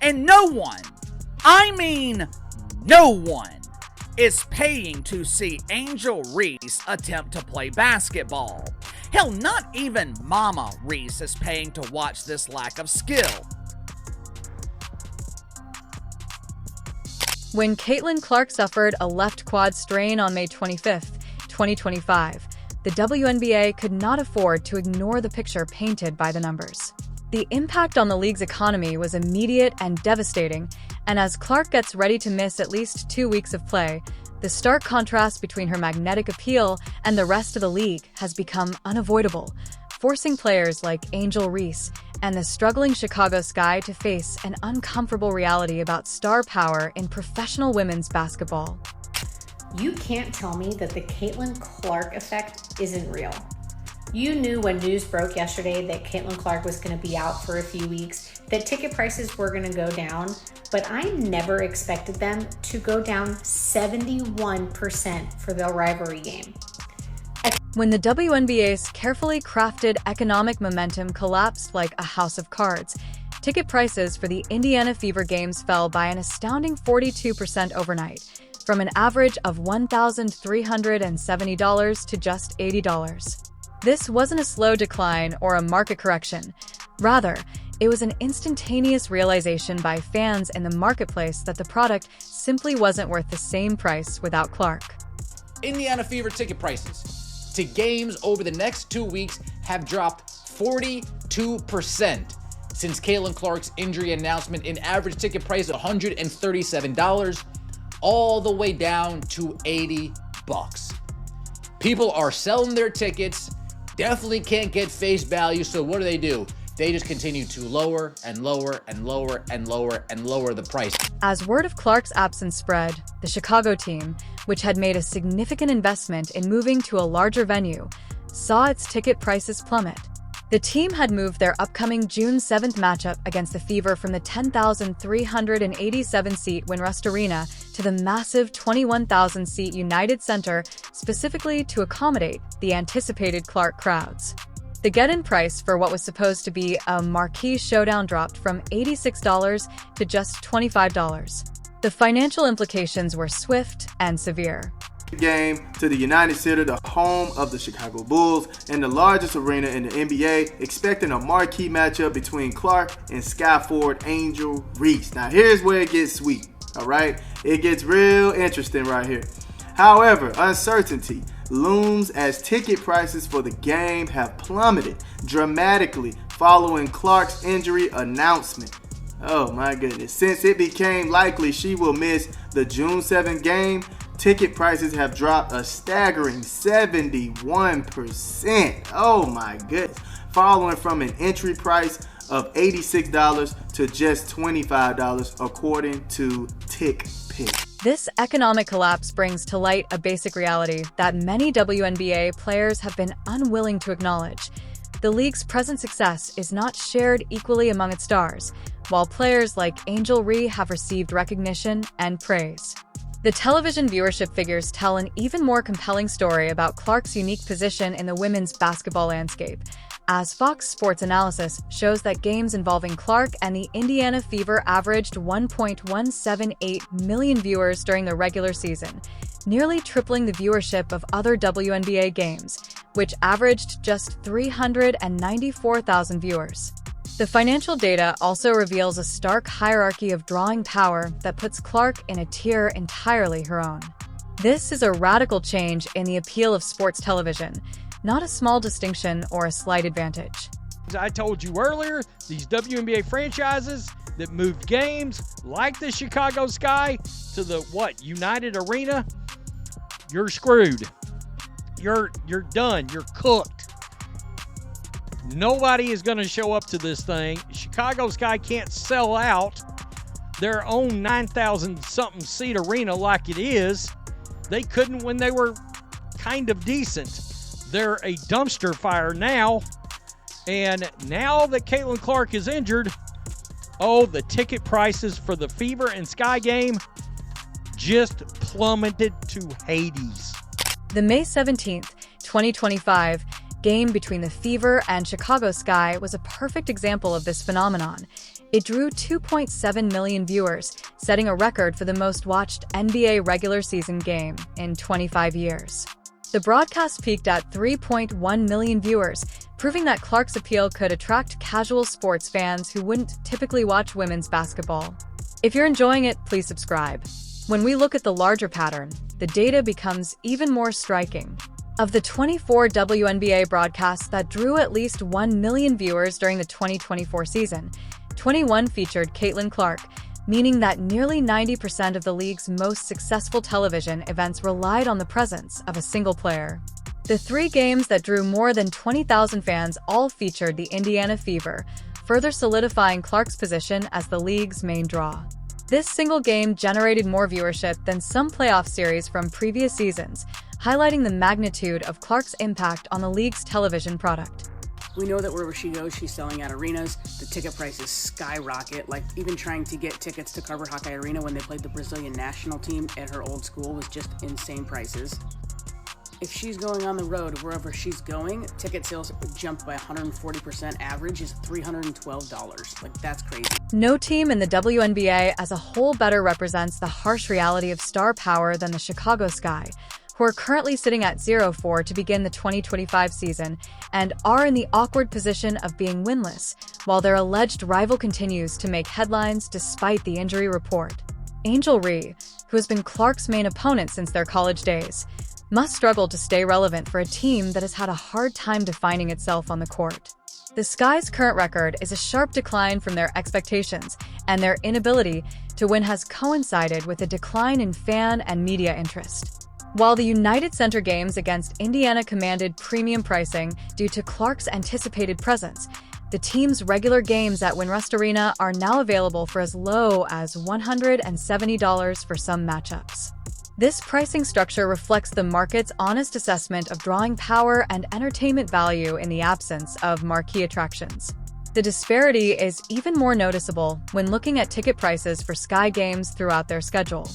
And no one, I mean no one, is paying to see Angel Reese attempt to play basketball. Hell, not even Mama Reese is paying to watch this lack of skill. When CaitlinClark suffered a left quad strain on May 25, 2025, the WNBA could not afford to ignore the picture painted by the numbers. The impact on the league's economy was immediate and devastating, and as Clark gets ready to miss at least 2 weeks of play, the stark contrast between her magnetic appeal and the rest of the league has become unavoidable, forcing players like Angel Reese and the struggling Chicago Sky to face an uncomfortable reality about star power in professional women's basketball. You can't tell me that the CaitlinClark effect isn't real. You knew when news broke yesterday that CaitlinClark was going to be out for a few weeks, that ticket prices were going to go down, but I never expected them to go down 71% for the rivalry game. When the WNBA's carefully crafted economic momentum collapsed like a house of cards, ticket prices for the Indiana Fever games fell by an astounding 42% overnight, from an average of $1,370 to just $80. This wasn't a slow decline or a market correction. Rather, it was an instantaneous realization by fans in the marketplace that the product simply wasn't worth the same price without Clark. Indiana Fever ticket prices to games over the next 2 weeks have dropped 42% since CaitlinClark's injury announcement. An average ticket price of $137, all the way down to $80. People are selling their tickets, definitely can't get face value, so what do? They just continue to lower and lower and lower and lower and lower the price. As word of Clark's absence spread, the Chicago team, which had made a significant investment in moving to a larger venue, saw its ticket prices plummet. The team had moved their upcoming June 7th matchup against the Fever from the 10,387-seat Winrust Arena to the massive 21,000-seat United Center, specifically to accommodate the anticipated Clark crowds. The get-in price for what was supposed to be a marquee showdown dropped from $86 to just $25. The financial implications were swift and severe. Game to the United Center, the home of the Chicago Bulls and the largest arena in the NBA, expecting a marquee matchup between Clark and Sky forward Angel Reese. Now here's where it gets sweet, all right? It gets real interesting right here. However, uncertainty looms as ticket prices for the game have plummeted dramatically following Clark's injury announcement. Oh my goodness. Since it became likely she will miss the June 7th game, ticket prices have dropped a staggering 71%. Oh my goodness. Following from an entry price of $86 to just $25 according to TickPick. This economic collapse brings to light a basic reality that many WNBA players have been unwilling to acknowledge. The league's present success is not shared equally among its stars, while players like Angel Reese have received recognition and praise. The television viewership figures tell an even more compelling story about Clark's unique position in the women's basketball landscape, as Fox Sports analysis shows that games involving Clark and the Indiana Fever averaged 1.178 million viewers during the regular season, nearly tripling the viewership of other WNBA games, which averaged just 394,000 viewers. The financial data also reveals a stark hierarchy of drawing power that puts Clark in a tier entirely her own. This is a radical change in the appeal of sports television, not a small distinction or a slight advantage. As I told you earlier, these WNBA franchises that moved games like the Chicago Sky to the United Arena, you're screwed. You're done. You're cooked. Nobody is going to show up to this thing. Chicago Sky can't sell out their own 9,000-something seat arena like it is. They couldn't when they were kind of decent. They're a dumpster fire now. And now that CaitlinClark is injured, the ticket prices for the Fever and Sky game just plummeted to Hades. The May 17th, 2025 game between the Fever and Chicago Sky was a perfect example of this phenomenon. It drew 2.7 million viewers, setting a record for the most watched NBA regular season game in 25 years. The broadcast peaked at 3.1 million viewers, proving that Clark's appeal could attract casual sports fans who wouldn't typically watch women's basketball. If you're enjoying it, please subscribe. When we look at the larger pattern, the data becomes even more striking. Of the 24 WNBA broadcasts that drew at least 1 million viewers during the 2024 season, 21 featured CaitlinClark, meaning that nearly 90% of the league's most successful television events relied on the presence of a single player. The 3 games that drew more than 20,000 fans all featured the Indiana Fever, further solidifying Clark's position as the league's main draw. This single game generated more viewership than some playoff series from previous seasons, highlighting the magnitude of Clark's impact on the league's television product. We know that wherever she goes, she's selling out arenas. The ticket prices skyrocket. Like, even trying to get tickets to Carver Hawkeye Arena when they played the Brazilian national team at her old school was just insane prices. If she's going on the road, wherever she's going, ticket sales jumped by 140%. Average is $312. Like, that's crazy. No team in the WNBA as a whole better represents the harsh reality of star power than the Chicago Sky, who are currently sitting at 0-4 to begin the 2025 season and are in the awkward position of being winless, while their alleged rival continues to make headlines despite the injury report. Angel Reese, who has been Clark's main opponent since their college days, must struggle to stay relevant for a team that has had a hard time defining itself on the court. The Sky's current record is a sharp decline from their expectations, and their inability to win has coincided with a decline in fan and media interest. While the United Center games against Indiana commanded premium pricing due to Clark's anticipated presence, the team's regular games at Winrust Arena are now available for as low as $170 for some matchups. This pricing structure reflects the market's honest assessment of drawing power and entertainment value in the absence of marquee attractions. The disparity is even more noticeable when looking at ticket prices for Sky games throughout their schedule.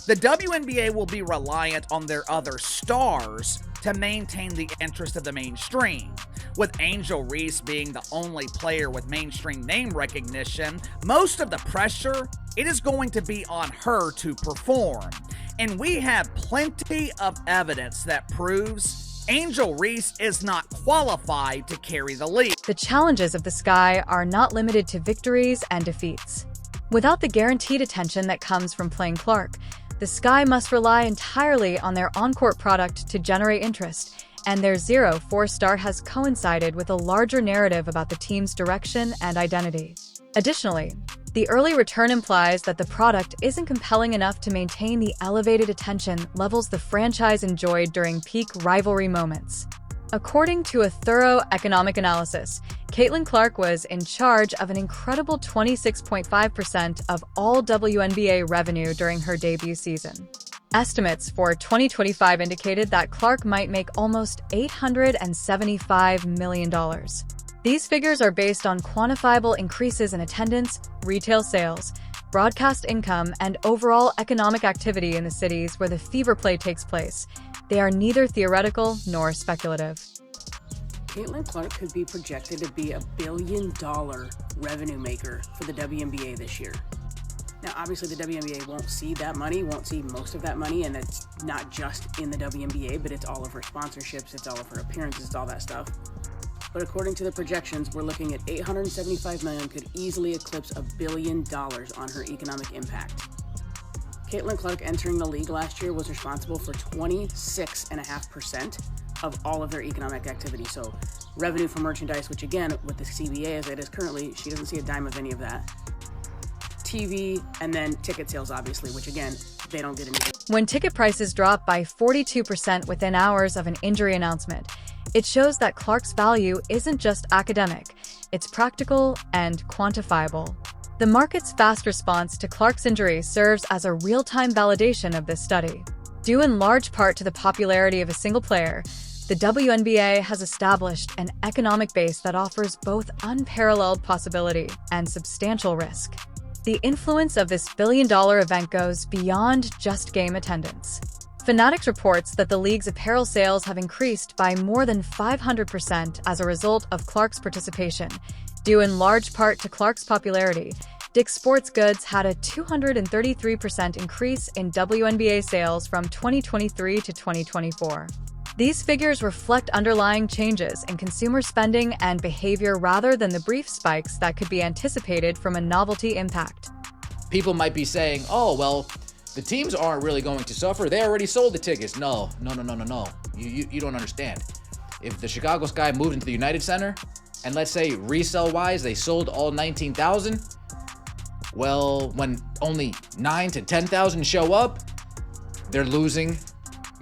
The WNBA will be reliant on their other stars to maintain the interest of the mainstream. With Angel Reese being the only player with mainstream name recognition, most of the pressure, it is going to be on her to perform. And we have plenty of evidence that proves Angel Reese is not qualified to carry the league. The challenges of the Sky are not limited to victories and defeats. Without the guaranteed attention that comes from playing Clark, the Sky must rely entirely on their on-court product to generate interest, and their 0-4 start has coincided with a larger narrative about the team's direction and identity. Additionally, the early return implies that the product isn't compelling enough to maintain the elevated attention levels the franchise enjoyed during peak rivalry moments. According to a thorough economic analysis, CaitlinClark was in charge of an incredible 26.5% of all WNBA revenue during her debut season. Estimates for 2025 indicated that Clark might make almost $875 million. These figures are based on quantifiable increases in attendance, retail sales, broadcast income, and overall economic activity in the cities where the Fever play takes place. They are neither theoretical nor speculative. CaitlinClark could be projected to be $1 billion revenue maker for the WNBA this year. Now, obviously, the WNBA won't see that money, won't see most of that money, and it's not just in the WNBA, but it's all of her sponsorships, it's all of her appearances, it's all that stuff. But according to the projections, we're looking at $875 million could easily eclipse $1 billion on her economic impact. CaitlinClark entering the league last year was responsible for 26.5% of all of their economic activity. So revenue from merchandise, which again, with the CBA as it is currently, she doesn't see a dime of any of that. TV, and then ticket sales, obviously, which again, they don't get anything. When ticket prices drop by 42% within hours of an injury announcement, it shows that Clark's value isn't just academic, it's practical and quantifiable. The market's fast response to Clark's injury serves as a real-time validation of this study. Due in large part to the popularity of a single player, the WNBA has established an economic base that offers both unparalleled possibility and substantial risk. The influence of this billion-dollar event goes beyond just game attendance. Fanatics reports that the league's apparel sales have increased by more than 500% as a result of Clark's participation. Due in large part to Clark's popularity, Dick's Sports Goods had a 233% increase in WNBA sales from 2023 to 2024. These figures reflect underlying changes in consumer spending and behavior rather than the brief spikes that could be anticipated from a novelty impact. People might be saying, oh, well, the teams aren't really going to suffer. They already sold the tickets. No. You don't understand. If the Chicago Sky moved into the United Center, and let's say resale-wise, they sold all 19,000, well, when only 9,000 to 10,000 show up, they're losing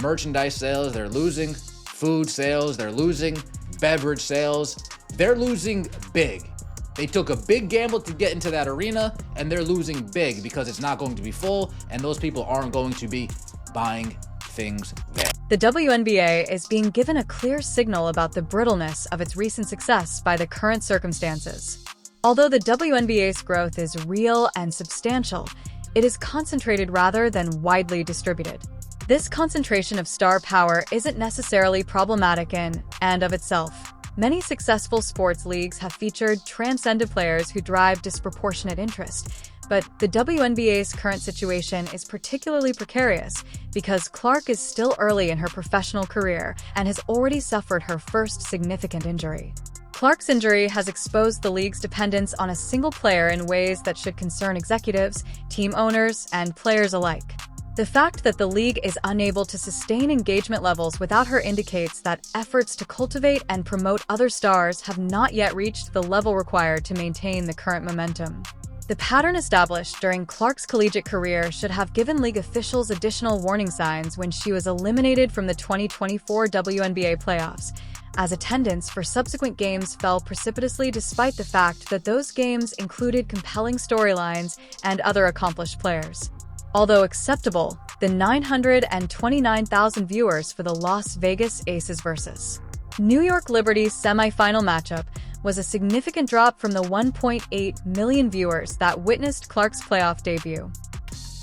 merchandise sales, they're losing food sales, they're losing beverage sales. They're losing big. They took a big gamble to get into that arena, and they're losing big because it's not going to be full, and those people aren't going to be buying things there. The WNBA is being given a clear signal about the brittleness of its recent success by the current circumstances. Although the WNBA's growth is real and substantial, it is concentrated rather than widely distributed. This concentration of star power isn't necessarily problematic in and of itself. Many successful sports leagues have featured transcendent players who drive disproportionate interest, but the WNBA's current situation is particularly precarious because Clark is still early in her professional career and has already suffered her first significant injury. Clark's injury has exposed the league's dependence on a single player in ways that should concern executives, team owners, and players alike. The fact that the league is unable to sustain engagement levels without her indicates that efforts to cultivate and promote other stars have not yet reached the level required to maintain the current momentum. The pattern established during Clark's collegiate career should have given league officials additional warning signs when she was eliminated from the 2024 WNBA playoffs, as attendance for subsequent games fell precipitously despite the fact that those games included compelling storylines and other accomplished players. Although acceptable, the 929,000 viewers for the Las Vegas Aces vs. New York Liberty's semifinal matchup was a significant drop from the 1.8 million viewers that witnessed Clark's playoff debut.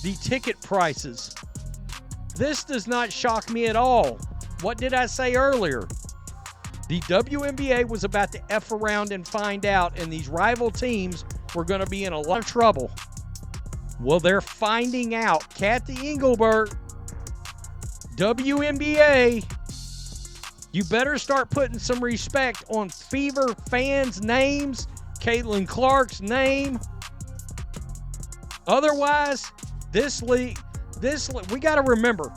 The ticket prices. This does not shock me at all. What did I say earlier? The WNBA was about to F around and find out, and these rival teams were going to be in a lot of trouble. Well, they're finding out. Kathy Engelbert, WNBA, you better start putting some respect on Fever fans' names, CaitlinClark's name. Otherwise, this league, we got to remember,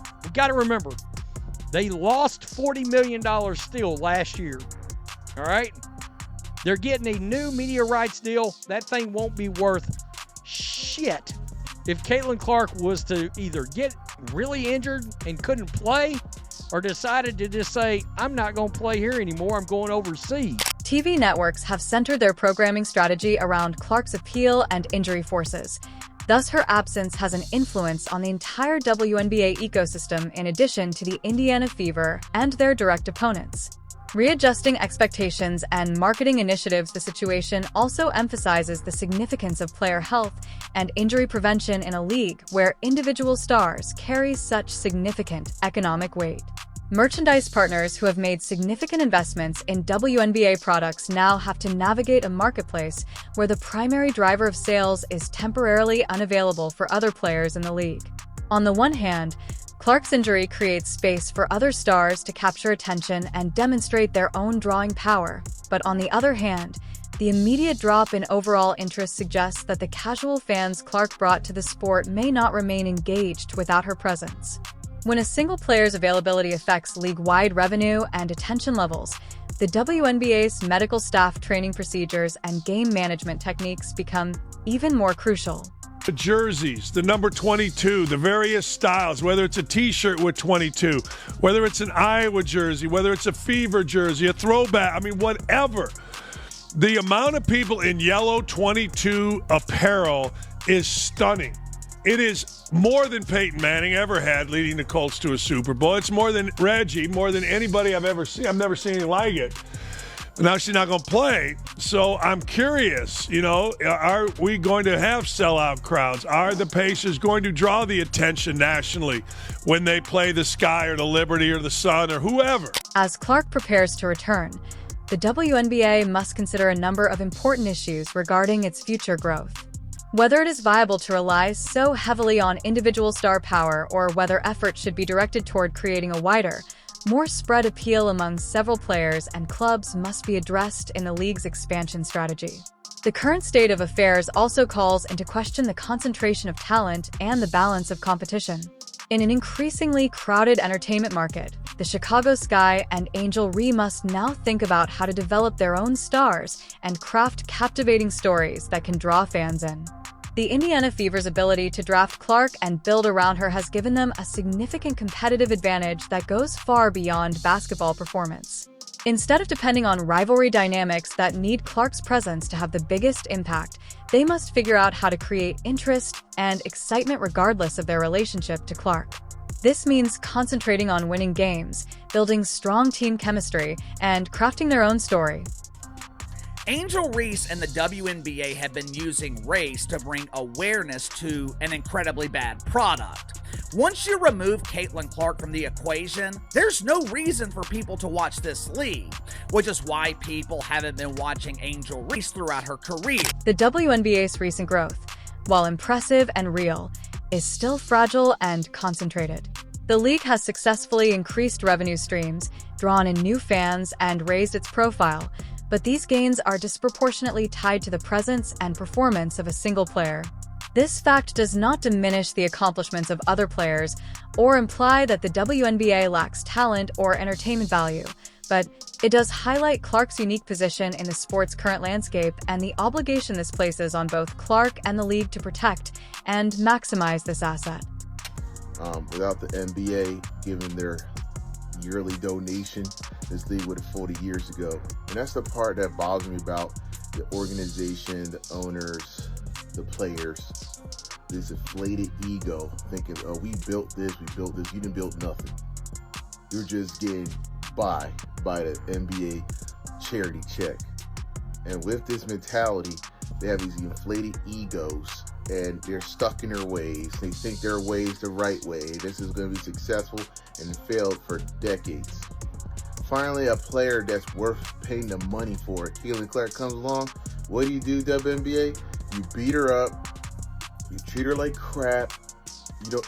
they lost $40 million still last year. All right? They're getting a new media rights deal. That thing won't be worth shit. If CaitlinClark was to either get really injured and couldn't play, or decided to just say, I'm not going to play here anymore, I'm going overseas. TV networks have centered their programming strategy around Clark's appeal and injury forces. Thus, her absence has an influence on the entire WNBA ecosystem in addition to the Indiana Fever and their direct opponents. Readjusting expectations and marketing initiatives, the situation also emphasizes the significance of player health and injury prevention in a league where individual stars carry such significant economic weight. Merchandise partners who have made significant investments in WNBA products now have to navigate a marketplace where the primary driver of sales is temporarily unavailable for other players in the league. On the one hand, Clark's injury creates space for other stars to capture attention and demonstrate their own drawing power, but on the other hand, the immediate drop in overall interest suggests that the casual fans Clark brought to the sport may not remain engaged without her presence. When a single player's availability affects league-wide revenue and attention levels, the WNBA's medical staff training procedures and game management techniques become even more crucial. The jerseys, the number 22, the various styles, whether it's a t-shirt with 22, whether it's an Iowa jersey, whether it's a Fever jersey, a throwback, whatever. The amount of people in yellow 22 apparel is stunning. It is more than Peyton Manning ever had leading the Colts to a Super Bowl. It's more than Reggie, more than anybody I've ever seen. I've never seen anything like it. Now she's not going to play, so I'm curious, are we going to have sellout crowds? Are the Pacers going to draw the attention nationally when they play the Sky or the Liberty or the Sun or whoever? As Clark prepares to return, the WNBA must consider a number of important issues regarding its future growth. Whether it is viable to rely so heavily on individual star power or whether effort should be directed toward creating a wider, more spread appeal among several players and clubs must be addressed in the league's expansion strategy. The current state of affairs also calls into question the concentration of talent and the balance of competition. In an increasingly crowded entertainment market, the Chicago Sky and Angel Reese must now think about how to develop their own stars and craft captivating stories that can draw fans in. The Indiana Fever's ability to draft Clark and build around her has given them a significant competitive advantage that goes far beyond basketball performance. Instead of depending on rivalry dynamics that need Clark's presence to have the biggest impact, they must figure out how to create interest and excitement regardless of their relationship to Clark. This means concentrating on winning games, building strong team chemistry, and crafting their own story. Angel Reese and the WNBA have been using race to bring awareness to an incredibly bad product. Once you remove CaitlinClark from the equation, there's no reason for people to watch this league, which is why people haven't been watching Angel Reese throughout her career. The WNBA's recent growth, while impressive and real, is still fragile and concentrated. The league has successfully increased revenue streams, drawn in new fans, and raised its profile, but these gains are disproportionately tied to the presence and performance of a single player. This fact does not diminish the accomplishments of other players or imply that the WNBA lacks talent or entertainment value, but it does highlight Clark's unique position in the sport's current landscape and the obligation this places on both Clark and the league to protect and maximize this asset. Without the NBA giving their yearly donation, this league would have folded years ago. And that's the part that bothers me about the organization, the owners, the players. This inflated ego, thinking, oh, we built this. You didn't build nothing. You're just getting by the NBA charity check. And with this mentality, they have these inflated egos and they're stuck in their ways. They think their way is the right way. This is going to be successful and failed for decades. Finally, a player that's worth paying the money for, CaitlinClark, comes along. What do, WNBA? You beat her up. You treat her like crap.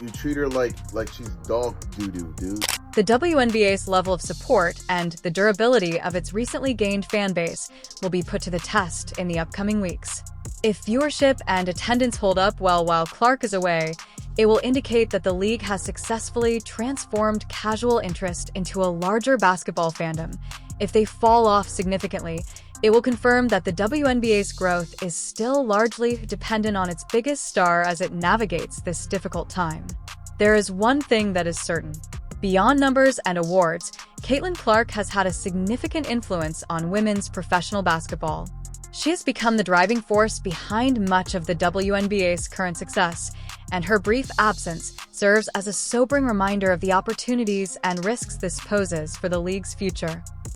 You treat her like she's dog doo-doo, dude. The WNBA's level of support and the durability of its recently gained fan base will be put to the test in the upcoming weeks. If viewership and attendance hold up well while Clark is away, it will indicate that the league has successfully transformed casual interest into a larger basketball fandom. If they fall off significantly, it will confirm that the WNBA's growth is still largely dependent on its biggest star as it navigates this difficult time. There is one thing that is certain. Beyond numbers and awards, CaitlinClark has had a significant influence on women's professional basketball. She has become the driving force behind much of the WNBA's current success, and her brief absence serves as a sobering reminder of the opportunities and risks this poses for the league's future.